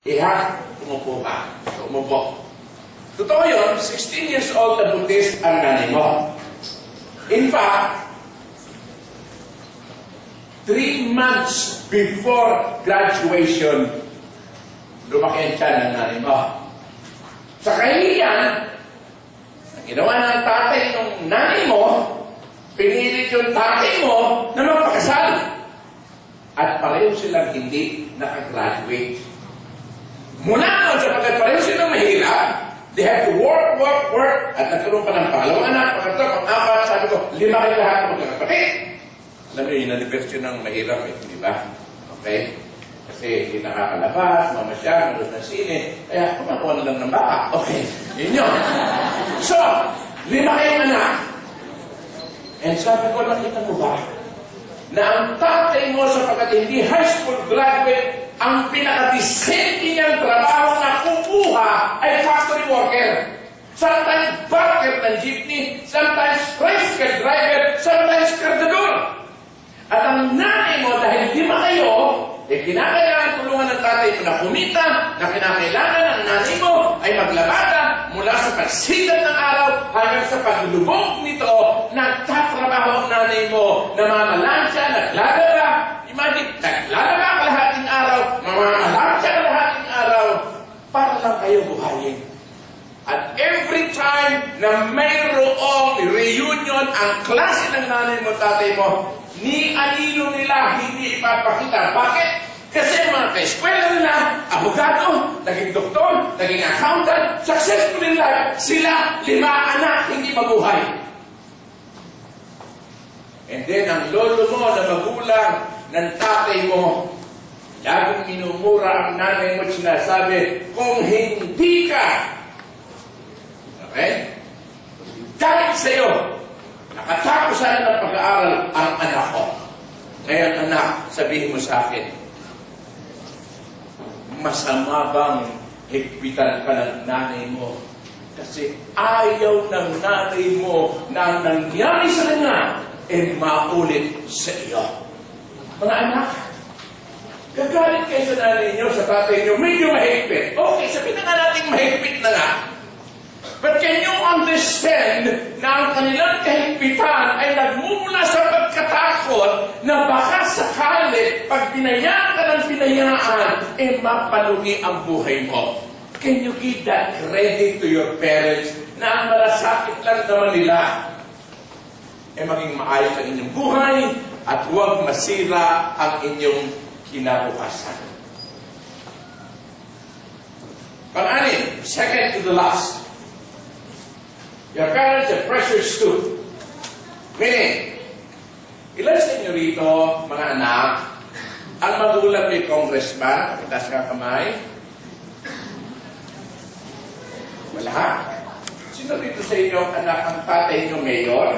Umupo ka. So, umupo. Totoo yun, 16 years old na buntis ang nanay mo. In fact, 3 months before graduation, lumaki ang tiyan ng nanay mo. Sa kahihiyan, ang ginawa ng tatay ng nanay mo, pinilit yung tatay mo na magpakasal. At pareho silang hindi nakagraduate. Mula noon, sapagkat pareho silang mahirap, they have to work, at nagkaroon pa ng pangalawang anak, pangatlo, pang-apat, sabi ko, 5 kayo lahat ng magkakapatid. Alam mo yung anniversary ng mahirap, di ba? Okay? Kasi hindi nakakalabas, mamasyal, malos ng sine, kaya kumakuha na lang ng baka. Okay, yun yun. So, 5 kayong anak. And sabi ko, nakita mo ba, na ang tatay mo sapagkat hindi high school graduate, ang pinaka-decente niyang trabaho na kukuha ay factory worker. Sometimes barker ng jeepney, sometimes tricycle driver, sometimes kardador. At ang nanay mo, dahil 5 kayo, kinakailangan tulungan ng tatay mo na kumita, na kinakailangan ng nanay mo ay maglabada mula sa pagsikat ng araw hanggang sa paglubog nito, nagtatrabaho ang nanay mo, namamalansya, naglalaba. Imagine, naglalaba kalahating araw, mamamalansya kalahating araw, para lang kayo buhayin. At every time na mayroong reunion ang klase ng nanay mo, tatay mo, ni anino nila hindi ipapakita. Bakit? Kasi mga ka-eskwela nila, abogado, naging doktor, naging accountant, successful in life, sila 5 anak, hindi mabuhay. And then, ang lolo mo na magulang ng tatay mo, laging minumura ang nanay mo at sinasabi, kung hindi ka, okay? Dahil sa'yo, nakatapos sana ng pag-aaral ang anak ko. Ngayon, anak, sabihin mo sa akin, masama bang higpitan ka ng nanay mo? Kasi ayaw ng nanay mo na nangyari sa kanya, maulit sa iyo. Mga anak, gagalit kayo sa nanay niyo, sa tatay niyo, medyo mahigpit. Okay, sabihin na natin mahigpit na nga. But can you understand na ang kanilang kahigpitan ay nagmumula sa pagkatakot na baka sakali pag pinayaan ka ng pinayaan, mapalugi ang buhay mo? Can you give that credit to your parents na ang malasakit lang naman nila maging maayos ang inyong buhay at huwag masira ang inyong kinabukasan? Pang-anim, second to the last. Your parents have pressures too. Meaning, ilan sa inyo rito, mga anak, ang magulang ni congressman, pagkatas ka kamay? Wala. Sino rito sa inyo, anak, ang tatay nyo mayor?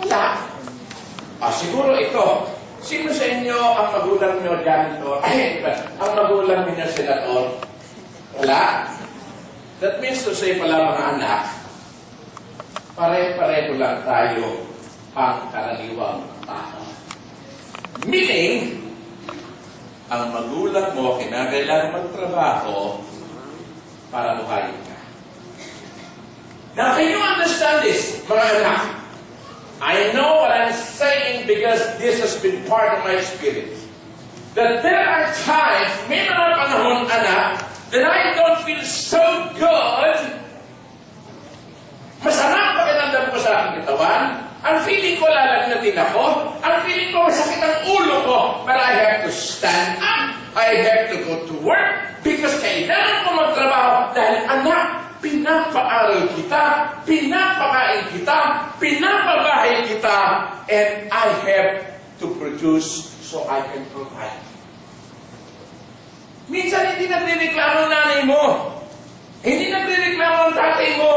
Wala. Siguro ito. Sino sa inyo ang magulang nyo janitor? Ang magulang niyo senator? Wala. That means to say pala mga anak, pare-pareho lang tayo ang karaniwang tao. Meaning, ang magulang mo kinakailangan magtrabaho para buhayin ka. Now, can you understand this, mga anak? I know what I'm saying because this has been part of my experience. That there are times, may mga panahon, anak, that I don't feel so good. Masama pakiramdam ko sa aking katawan. Ang feeling ko lalagnatin ako. Ang feeling ko masakit ang ulo ko. But I have to stand up. I have to go to work because kailangan ko magtrabaho dahil anak, pinapaaral kita, pinapakain kita, pinapabahay kita, and I have to produce so I can provide. Minsan hindi nagre-reklamo ang nanay mo. Hindi nagre-reklamo ang tatay mo.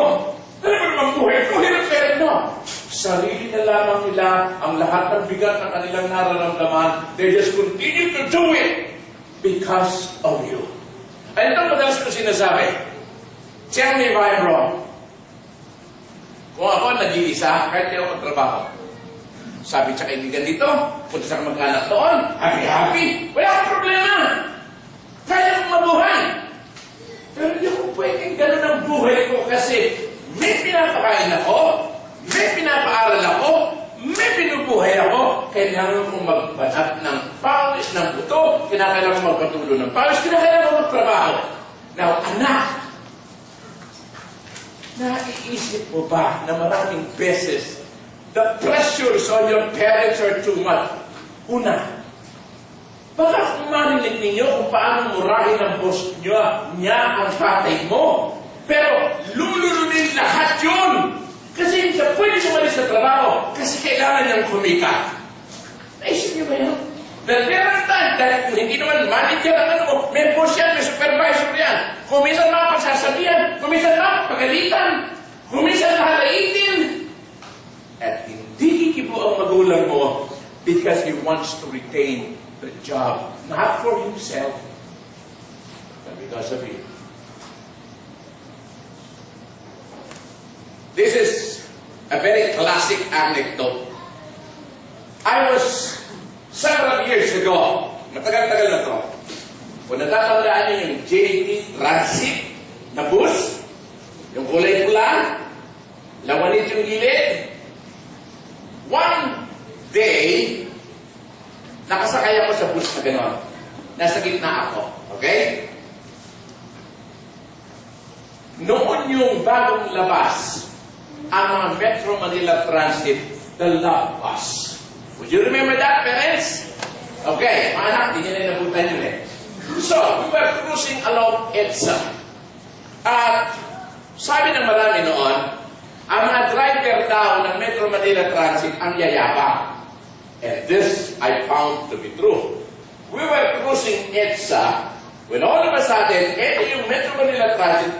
Ano ba naman buhay ko? Hirap-hirap mo. Sarili na lamang nila ang lahat ng bigat ng kanilang nararamdaman. They just continue to do it because of you. Ay, ito madalas ko sinasabi. Tell me if I'm wrong. Kung ako nag-iisa, kahit di ako magtrabaho. Sabi sa kaibigan dito, punta sa kamag-anak doon, happy-happy. Wala akong problema. Kaya kong mabuhay. Pero hindi ko pwedeng ganun ang buhay ko kasi may pinapakain ako, may pinapaaral ako, may binubuhay ako, kailangan kong magbanat ng pawis, ng buto, kailangan kong magpatulo ng pawis, kailangan kong magtrabaho. Now, anak, naiisip mo ba na maraming beses the pressures on your parents are too much? Una, baka kung marinig ninyo kung paano murahin ng boss niya ang tatay mo. Pero lululunin lahat yun. Kasi hindi siya pwede sumalis sa trabaho kasi kailangan niyang kumita. Naisip niyo ba yun? Dahil meron time, dahil kung hindi naman manager ang ano mo, may boss yan, may supervisor yan. Kung minsan mapagsasabihan, kung minsan mapagalitan, kung minsan mahalaitin. At hindi kikibo ang magulang mo because he wants to retain the job, not for himself, but because of you. This is a very classic anecdote. I was several years ago, matagal-tagal na to, kung natatandaan niyo yung JT Transit na bus, yung kulay pula, lawanit yung gilid. One day, nakasakay ako sa bus na gano'n. Nasa gitna ako. Okay? Noon yung bagong labas, ang mga Metro Manila Transit, the love bus. Would you remember that, parents? Okay, mga anak, di nyo na nabutan yun eh. So, we were cruising along EDSA. At sabi ng marami noon, ang mga driver daw ng Metro Manila Transit ang yayabang. And this I found to be true. We were cruising EDSA when all of a sudden, yung Metro Manila Transit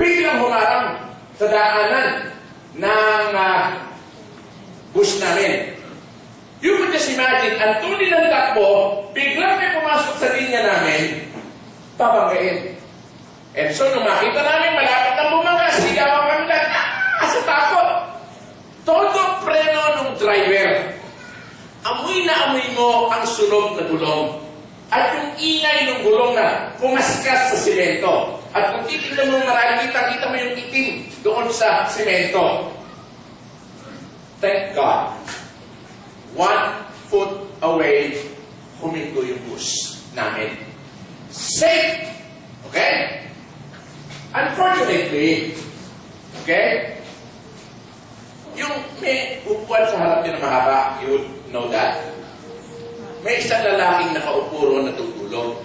biglang humarang sa daanan ng bus namin. You could just imagine, ang tuloy ng takbo, biglang may pumasok sa linya namin, babanggain. And so, nung makita namin, malapit na bumaga, sigawan kami lang, sa takot. Todo preno ng driver. Amoy na amoy mo ang sunog na gulong. At yung ingay ng gulong na pumaskas sa simento. At kung titignan mo marami, kita mo yung itim doon sa simento. Thank God. 1 foot away, huminto yung bus namin. Safe! Okay? Unfortunately, okay? Yung may upuan sa harap din na mahaba, you would know that. May isang lalaking nakaupo roon na tutulog.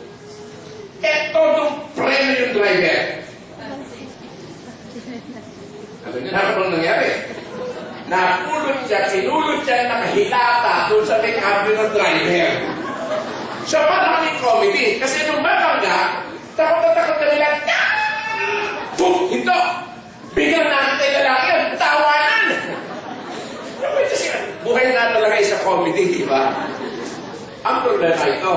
Todong preno yung driver. Alam niyo na kung nangyari. Napulot siya, sinulot siya, nakahilata doon sa may cabin ng driver. Siya pa naman yung comedy. Kasi nung mabangga, takot na takot na nila, boom! Hinto! Biglang nakita yung lalaki yun, tawanan! Buhay nga talaga sa comedy, di ba? Ang problema ito,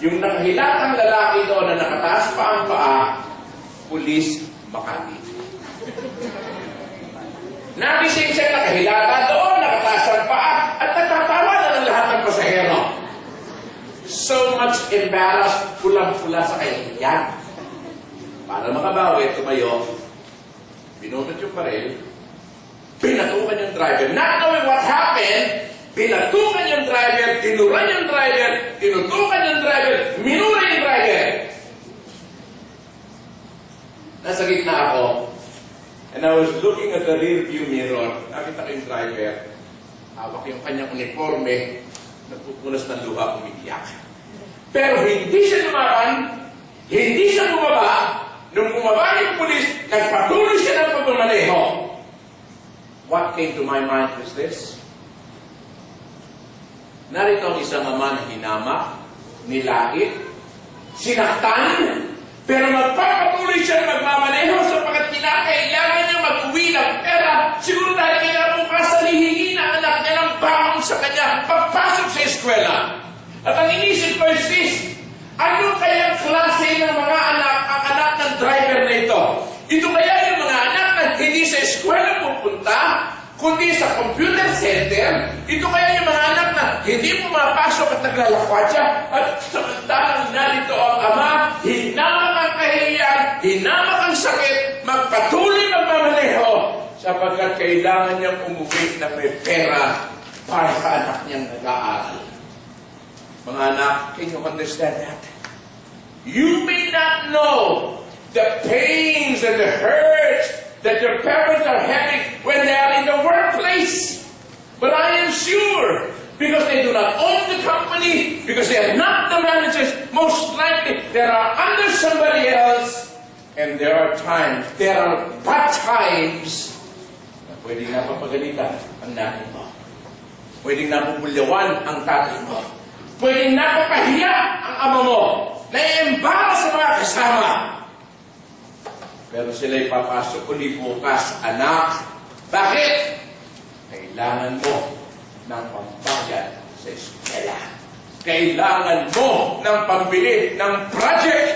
yung nakahilatang lalaki doon na nakataas pa ang paa, pulis Makati. Nagising siya nakahilata doon, nakataas ang paa, at natatawa na ng lahat ng pasahero. So much embarrassed, pulang-pula sa kahihiyan. Para makabawi, tumayo, binunod yung baril, pinatukan yung driver. Not knowing what happened, pinatukan yung driver, tinuran yung driver, tinutukan yung driver, minura yung driver. Nasa gitna ako, and I was looking at the rear view mirror. Nakita ko yung driver, hawak yung kanyang uniforme, nagpupunas ng luha, umiiyak. Pero hindi siya lumaban, hindi siya bumaba. Nung bumaba yung pulis, nagpatuloy siya ng pagmamaneho. What came to my mind was this. Narito ang isang ama na hinamak, nilait, sinaktan, pero magpapatuloy siya magmamaneho sapagkat kinakailangan niya mag-uwi ng pera. Siguro dahil kinabukasan hihingi na anak niya ng baon sa kanya pagpasok sa eskwela. At ang inisip ko is this, ano kayang klase ng mga anak, ang anak ng driver na ito? Ito kaya yung mga anak na hindi sa eskwela pupunta, kundi sa computer center? Ito kaya yung mga anak na hindi pumapasok at naglalakwat siya? At samantalang narito ang ama, hinamak ang kahihiyan, hinamak ang sakit, magpatuloy magmamaneho, sapagkat kailangan niyang umuwi na may pera para sa anak niyang nag-aaral. Mga anak, can you understand that? You may not know the pains and the hurts that your parents are having when they are in the workplace. But I am sure, because they do not own the company, because they are not the managers, most likely they are under somebody else. And there are bad times, na pwedeng napapagalitan ang nanay mo. Pwedeng napupulyawan ang tatay mo. Pwedeng napapahiya ang ama mo. Naiembara sa mga kasama. Pero sila'y papasok uli bukas, anak. Bakit? Kailangan mo ng pambayad sa eskwela. Kailangan mo ng pambili ng project.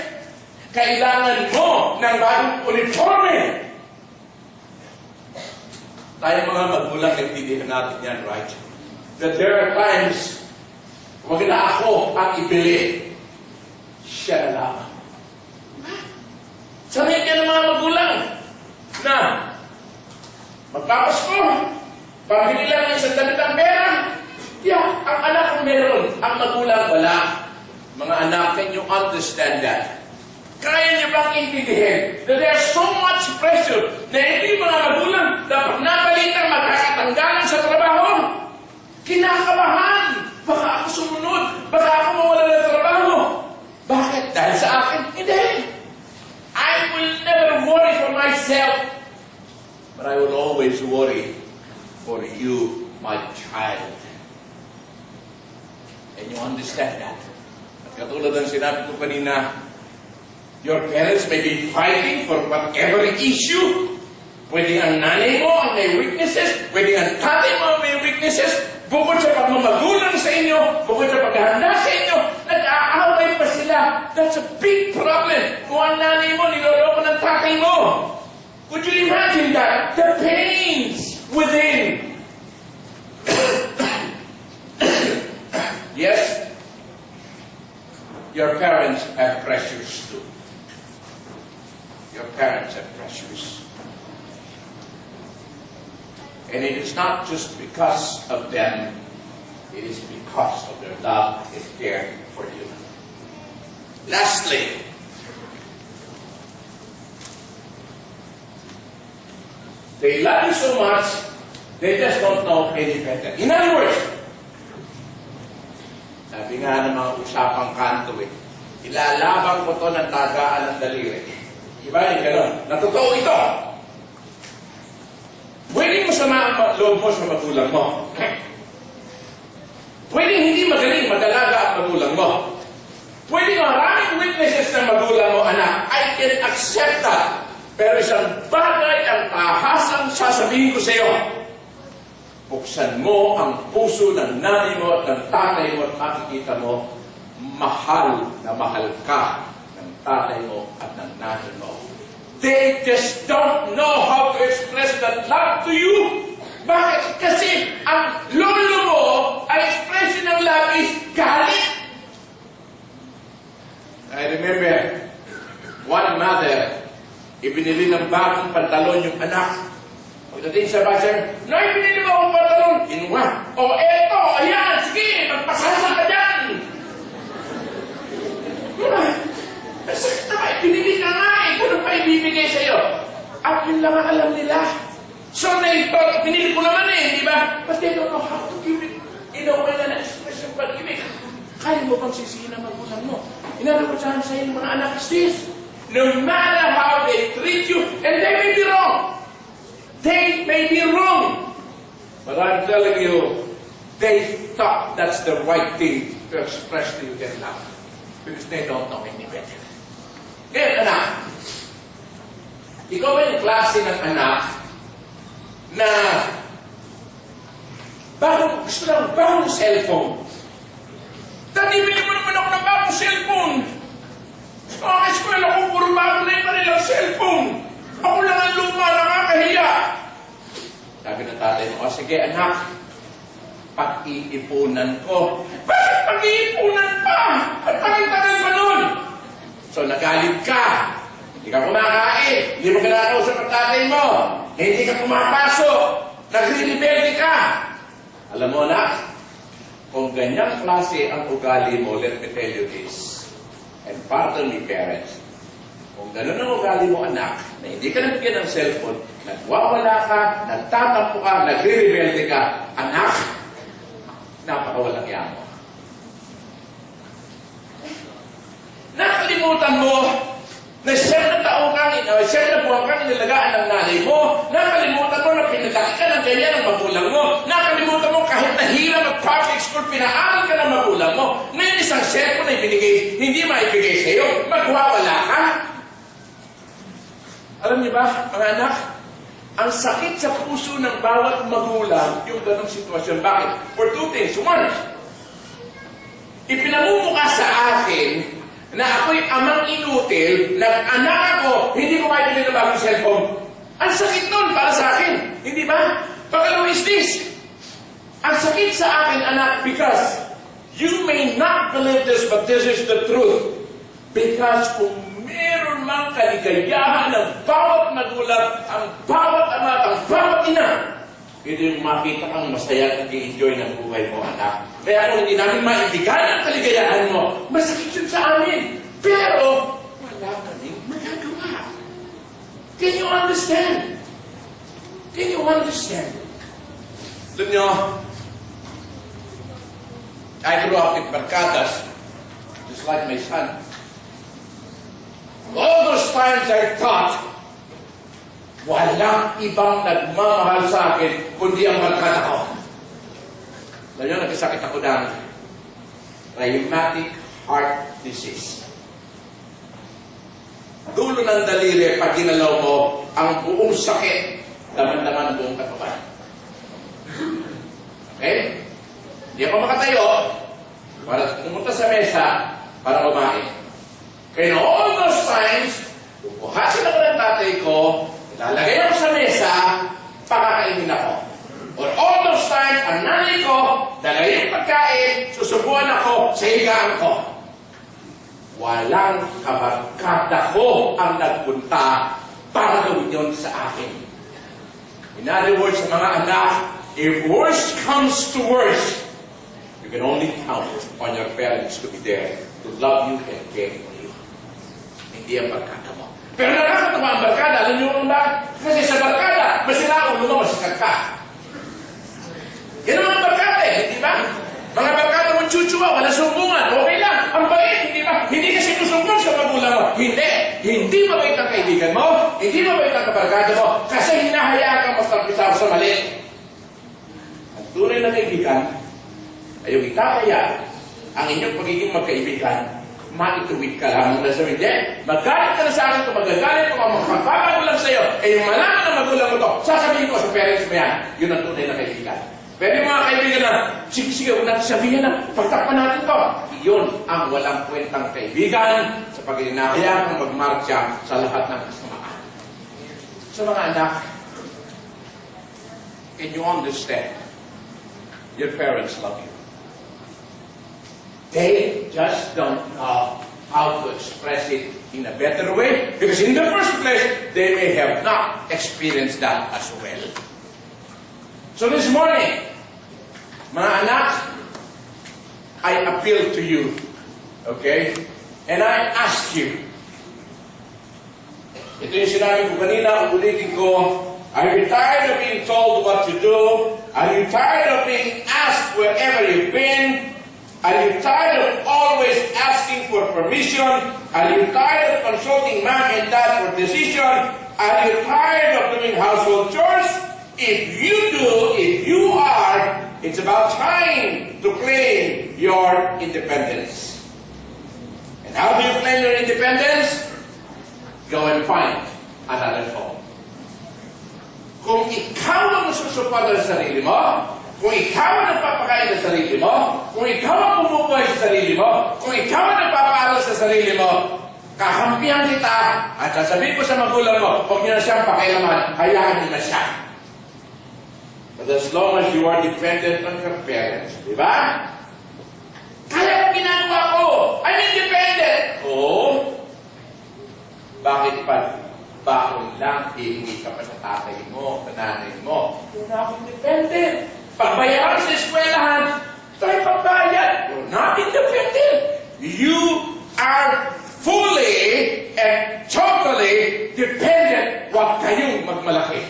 Kailangan mo ng bagong uniforme. Tayo mga magulang, nagtidihan natin yan, right? That there are times, wag na ako ang ibili. Siya na lamang. Sanay ka ng mga magulang na magpapasko, pabili lang ng isang damit ang pera. Yeah, ang anak ang meron, ang magulang wala. Mga anak, can you understand that? Kaya niyo bang intindihin that there's so much pressure na hindi mga magulang dapat nabalitang magkakatanggalan sa trabaho? Kinakabahan. Baka ako sumunod. Baka ako mawala ng trabaho. Bakit? Dahil sa akin? Hindi. I will never worry for myself. But I will always worry for you, my child. Can you understand that? At katulad ng sinabi ko kanina, your parents may be fighting for whatever issue. Pwede ang nanay mo ang may weaknesses. Pwede ang tatay mo ang may weaknesses. Bukod sa pagmamagulang sa inyo, bukod sa paghahanda sa inyo, nag-aaway pa sila. That's a big problem. Kung ang nanay mo, niloloko ng tatay mo. Could you imagine that? The pains within. Yes, your parents have pressures too. Your parents have pressures. And it is not just because of them, it is because of their love and care for you. Lastly, they love you so much, they just don't know any better. In other words, sabi nga ng mga usapang kanto ilalabang ko to ng tagaan ng daliri. Diba yung gano'n? Natotoo ito. Pwede mo sama ang loob mo sa magulang mo. Pwede hindi magaling madalaga ang magulang mo. Pwede maraming witnesses ng magulang mo, anak. I can accept that. Pero isang bagay ang tahasang sasabihin ko sa iyo. Buksan mo ang puso ng nanay mo at ng tatay mo at makikita mo, mahal na mahal ka ng tatay mo at ng nanay mo. They just don't know how to express that love to you. Bakit? Kasi ang lolo mo, ang expression ng love is galit. I remember, one mother, ibinili ng bagong pantalon yung anak. Pagdating sa bayan, Nay, binili mo akong pantalon. Inuwa. O, eto, ayan, sige, magpasasa ka dyan. Sakit naman, binili ka nga eh. Ganun pa ibibigay sa'yo. At yun lang ang alam nila. So, binili ko naman eh, di ba? But they don't know how to give it in a way na na-express yung pag-ibig. Kaya mo bang sisihin ang magulang mo? In other words, sa yung mga anak is this. No matter how they treat you, and they may be wrong. They may be wrong. But I'm telling you, they thought that's the right thing to express to you their love. Because they don't know any better. Ngayon, anak, ikaw ay yung klase ng anak na gusto ng bagong cellphone. Tanibili mo naman ako ng bagong cellphone. Mga eskwela ko, puro bago na yung kanilang cellphone. Ako lang ang luma, nakakahiya. Sabi ng tatay mo, sige anak, pag-iipunan ko. Bakit pag-iipunan pa? Ang tagal-tagal pa nun! So, nagalit ka. Hindi ka kumakain. Hindi mo kinakausap ang tatay mo. Hindi ka pumapasok. Nagre-rebelde ka. Alam mo, anak, kung ganyang klase ang ugali mo, let me tell you this. And pardon me, parents. Kung gano'n ang ugali mo, anak, na hindi ka nabigyan ng cellphone, nagwawala ka, nagtatampo ka, nagre-rebelde ka, anak, napakawalang yan mo. Nakalimutan mo na siyam na taong kang, siyam na buwan kang nilagaan ng nanay mo. Nakalimutan mo na pinalaki ka ng ganyan ng magulang mo. Nakalimutan mo kahit nahirap at public school, pinaaral ka ng magulang mo. Ngayon isang cellphone na ibinigay, hindi maibigay sa iyo, magwawala ka. Alam niyo ba, mga anak, ang sakit sa puso ng bawat magulang yung ganong sitwasyon. Bakit? For two things. One, ipinamumukha sa akin na ako'y amang inutil, nag-anak ako, hindi ko maibili ng bagong cellphone. Ang sakit nun para sa akin. Hindi ba? Pangalawa is this. Ang sakit sa akin, anak, because you may not believe this, but this is the truth. Because kung meron mang kaligayahan ng bawat magulang, ang bawat ama, ang bawat ina, hindi yung makita kang masaya at i-enjoy ng buhay mo, anak. Kaya kung hindi namin maibigan ang kaligayahan mo, masakit yun sa amin. Pero, wala kaming magagawa. Can you understand? Can you understand? Alam nyo, I grew up with barkadas, just like my son. All those times I thought, walang ibang nagmamahal sa akin kundi ang barkada ko. Alam nyo, nagkasakit ako ng rheumatic heart disease. Dulo ng daliri, pag ginalaw mo, ang buong sakit, daman-daman buong katawan. Okay? Hindi ako makatayo para pumunta sa mesa para kumain. Kaya all those times, bubuhasin ako ng tatay ko, lalagay ako sa mesa, pakakainin ako. Or all those times, ang nanay ko, lalagay yung pagkain, susubuan ako sa higaan ko. Walang kabarkada ko ang nagpunta para gawin yun sa akin. In other words, sa mga anak, if worst comes to worst, you can only count on your parents to be there, to love you and care for you. Hindi ang barkada mo. Pero nakakatawa ang barkada. Alam niyo kung bakit? Kasi sa barkada, masira ulo mo, masikat ka. Yan ang mga barkada eh, hindi ba? Mga barkada mo chuchuwa, wala sumbungan, okay lang. Ang bait, hindi ba? Hindi ka sinusumbong sa magulang mo. Hindi. Hindi mabait ang kaibigan mo. Hindi mabait ang kabarkada mo. Kasi hinahayaan ka mas tarpisa sa mali. Ang tunay na kaibigan ay yung itataya ang inyong pagiging magkaibigan. Maituwid ka lang na sabihin, hindi, magalit ka na sa akin, kung magagalit ko, magpapagulang sa iyo, eh yung malaman na magulang mo to, sasabihin ko sa parents mo yan, yun ang tunay na kaibigan. Pero yung mga kaibigan na, sige, huwag natin sabihin na, pagtakpan natin to, yun ang walang kwentang kaibigan sa pag-inahaya kang magmarcha sa lahat ng kasamaan. Sa mga anak, can you understand? Your parents love you. They just don't know how to express it in a better way. Because in the first place, they may have not experienced that as well. So this morning, mga anak, I appeal to you. Okay? And I ask you. Ito yung sinabi ko kanina, ulitin ko. Are you tired of being told what to do? Are you tired of being asked wherever you've been? Are you tired of always asking for permission? Are you tired of consulting mom and dad for decision? Are you tired of doing household chores? If you are, it's about time to claim your independence. And how do you claim your independence? Go and find another home. Kung ikaw ang susupad sa sarili mo, kung ikaw ang nagpapakain sa sarili mo, kung ikaw ang bumubuhay sa sarili mo, kung ikaw ang nagpapaaral sa sarili mo, kakampihan kita at sasabihin ko sa magulang mo, huwag niyo na siyang pakialaman, hayaan niyo na siya. But as long as you are dependent on your parents, di ba? Kaya ginagawa ko, I'm independent. Oh, bakit pa? Bakit lang hihingi ka pa sa tatay mo, sa nanay mo? You're not independent. Pagbayaran sa eskwelahan, tayo pagbayad. You're not independent. You are fully and totally dependent. Huwag kayong magmalaki.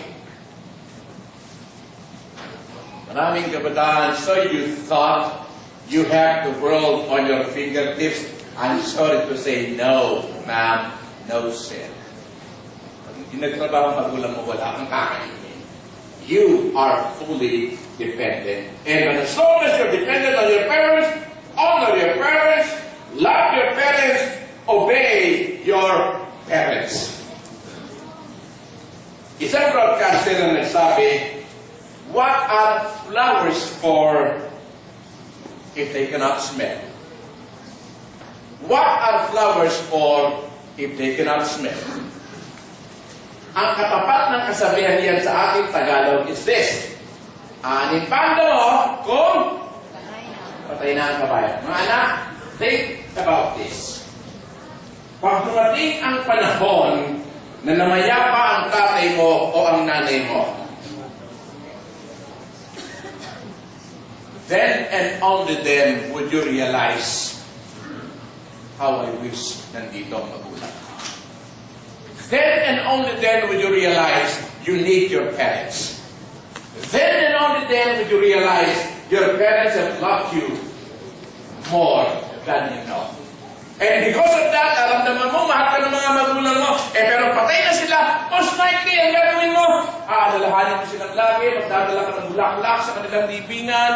Maraming kabataan, so you thought you have the world on your fingertips. I'm sorry to say no, ma'am, no sir. Pag hindi nagtrabaho ang magulang mo, wala kang kakainin. You are fully dependent. And as long as you're dependent on your parents, honor your parents, love your parents, obey your parents. Isang broadcaster na nagsabi, what are flowers for if they cannot smell? What are flowers for if they cannot smell? Ang katapat ng kasabihan yan sa ating Tagalog is this. Animpando mo kung patay na ang kabayan. Mga anak, think about this. Pag dumating ang panahon na namayapa ang tatay mo o ang nanay mo, then and only then would you realize how I wish nandito ang magulang. Then and only then would you realize you need your parents. Then and only then would you realize your parents have loved you more than you know. And because of that, aramdaman mo, mahal ka ng mga magulang mo. Pero patay na sila, most likely, ang gagawin mo, aalalahanin mo silang lagi, magdadala ka ng bulaklak sa kanilang libingan,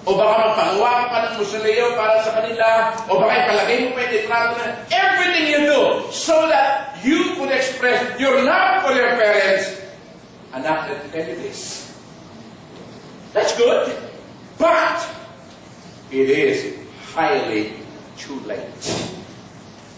o baka magpagawa ka pa ng musileo para sa kanila, o baka ipalagay mo pa yung litrato na, everything you do, so that you could express your love for your parents. Anak, let me tell you this. That's good, but it is highly too late.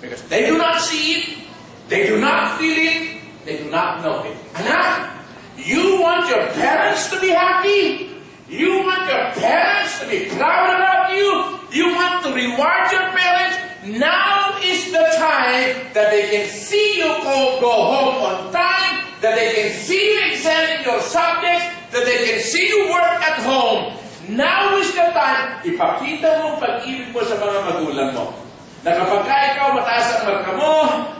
Because they do not see it, they do not feel it, they do not know it. Anak, you want your parents to be happy? You want your parents to be proud about you? You want to reward your parents? Now is the time that they can see you go home on time, that they can see you examine your subjects, that they can see you work at home. Now is the time, ipakita mo pag-ibig mo sa mga magulang mo. Na kapag ikaw mataas ang marka mo,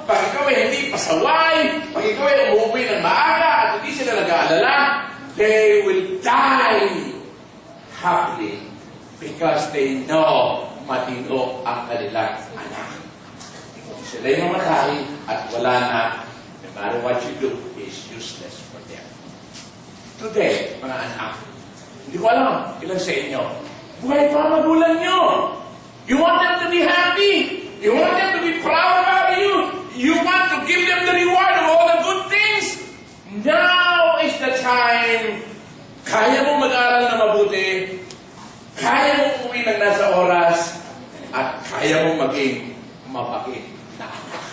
pag ikaw ay hindi pasaway, pag ikaw ay umuwi ng maaga at hindi sila nag-aalala, they will die happily because they know matino ang kanilang anak. Sila'y mamatay at wala na, no matter what you do, is useless for them. Today, mga anak, hindi ko alam ilan sa inyo, buhay pa ang magulang nyo. You want them to be happy. You want them to be proud about you. You want to give them the reward of all the good things. Now is the time. Kaya mo mag-aral na mabuti. Kaya mo umuwi ng nasa oras. At kaya mo maging mabait na anak.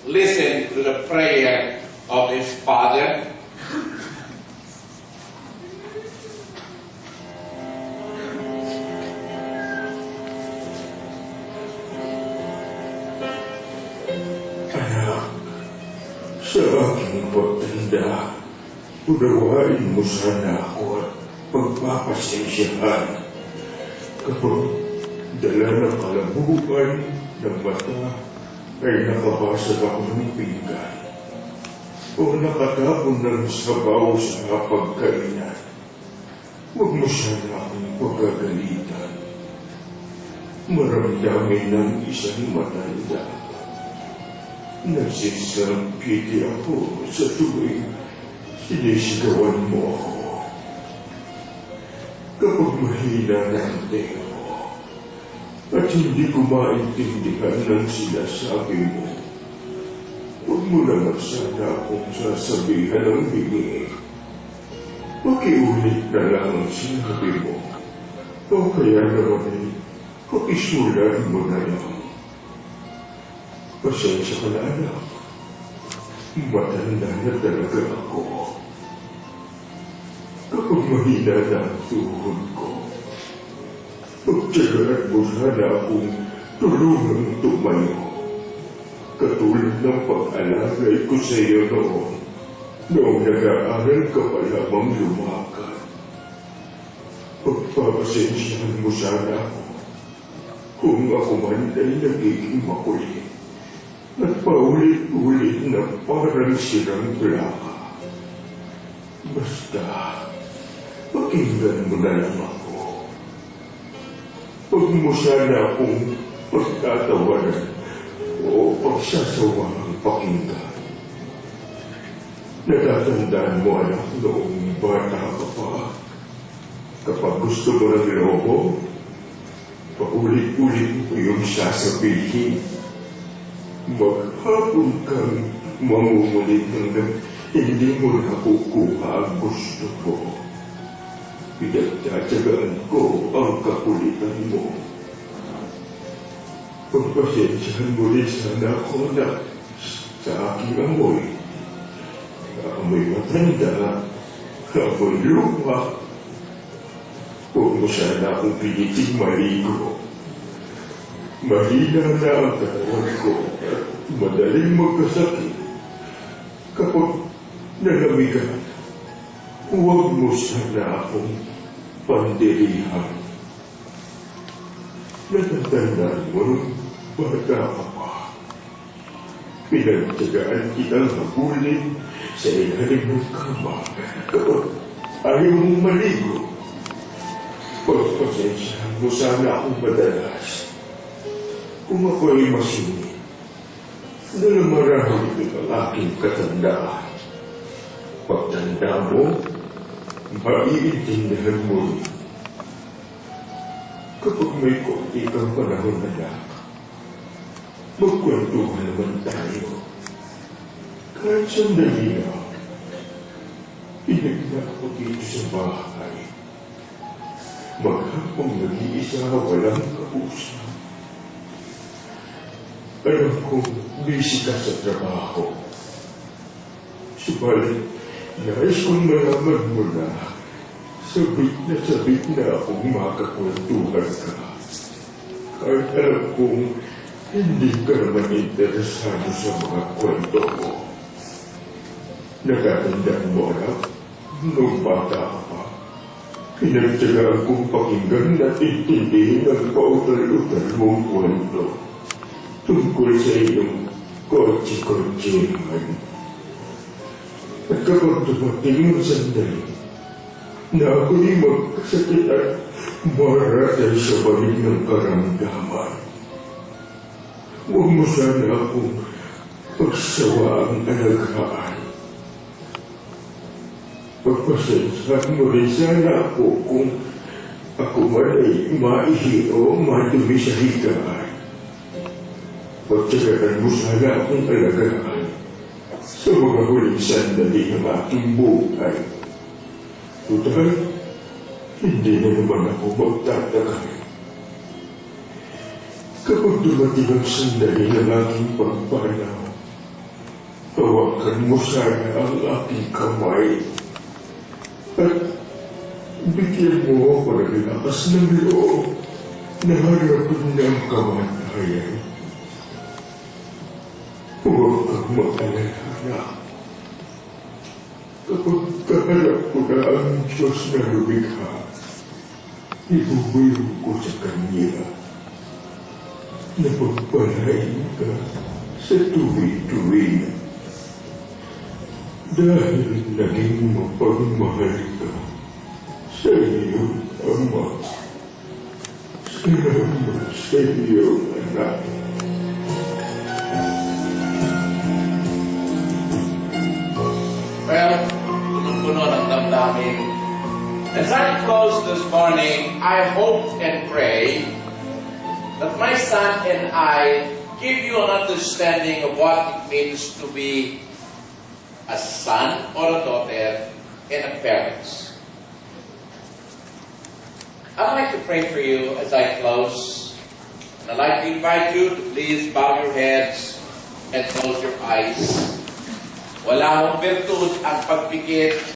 Listen to the prayer of his father. Sa aking pagtanda, unawain mo sana ako at pagpapasensyahan kapag dala ng kalabuan ng mata ay nakabasag ako ng pinggan o nakatapon ng sabaw sa pagkainan. Huwag mo sana akong pagagalitan. Maramdamin ng isang matanda. Nagsisangkiti ako sa tuwing sinisigawan mo ako. Kapag mahina na ang tenga mo at hindi ko maintindihan ng sinasabi mo, huwag mo naman sana akong sasabihan ng hingi. Pakiulit na lang ang sinabi mo o kaya naman ay pakisulan mo na lang. Pasensya ka na, anak. Matanda na talaga ako. Kapag mahina na ang tuhod ko, pagtsagaan mo sana akong tulungang tumayo. Katulad ng pag-alagay ko sa iyo noong nag-aaral ka pa lamang lumakad. Pagpapasensyahan mo sana ako kung ako man ay nagiging makulit at paulit-ulit na parang sirang plaka. Basta, pakinggan mo na lang ako. Huwag mo sana akong pagtatawanan o pagsasawang pakinggan. Natatandaan mo, anak, noong bata ka pa. Kapag gusto mo ng lobo, paulit-ulit mo yung sasabihin. Maghapon kang mamumulit hanggang hindi mo nakukuha ang gusto ko. Pinagtsatsagaan ko ang kakulitan mo. Pagpasensyahan mo rin sana ako na sa aking amoy. Amoy matanda, amoy lupa. Huwag mo sana akong piniting maligo. Mahina na ang katawan ko at madaling magkasakit. Kapag nalamigan, huwag mo sana akong pandirihan. Natatandaan mo nung bata ka pa. Pinagtsagaan kitang habulin sa ilalim ng kama kapag ayaw mong maligo. Pagpasensyahan mo sana akong madalas. Kung ako ay masingit, nalamarahal ito ang aking katandaan. Pagtanda mo, maiintindihan mo rin. Kapag may konti kang panahon na lang, magkwentuhan naman tayo. Kahit sandali na, pinagna ako dito sa bahay. Maghapong nag-iisa, walang kausap. Alam kong busy ka sa trabaho. Subalit, nais kong malaman mo na sabik na akong makakwentuhan ka. Kahit alam kong hindi ka naman interesado sa mga kwento mo. Natatandaan mo, anak, nung bata ka pa, pinagtsagaan kong pakinggan at intindihin ang pautal-utal mong kwento tungkol sa iyong kotse-kotsehan. At kapag dumating ang sandali na ako'y magkasakit at maratay sa balik ng karamdaman, huwag mo sana akong pagsawaang alagaan. Pagpasensyahan mo rin sana ako kung ako man ay maihi o madumi sa higaan. Pagtsagaan mo sana akong alagaan sa mga huling sandali ng aking buhay. Tutal, hindi na naman ako magtatagal. Kapag dumating ang sandali ng aking pagpanaw, hawakan mo sana ang aking kamay at bigyan mo ako ng lakas ng loob na harapin ng kamatayan. Huwag kang mag-alala. Kapag kaharap ko na ang Diyos na lumikha, ibubulong ko sa Kanya na pagpalain ka sa tuwi-tuwi dahil naging mapagmahal ka sa iyong Ama. Salamat sa iyong anak. Well, punong-puno ng damdamin. As I close this morning, I hope and pray that my son and I give you an understanding of what it means to be a son or a daughter and a parent. I'd like to pray for you as I close. And I'd like to invite you to please bow your heads and close your eyes. Wala mong virtud ang pagpikit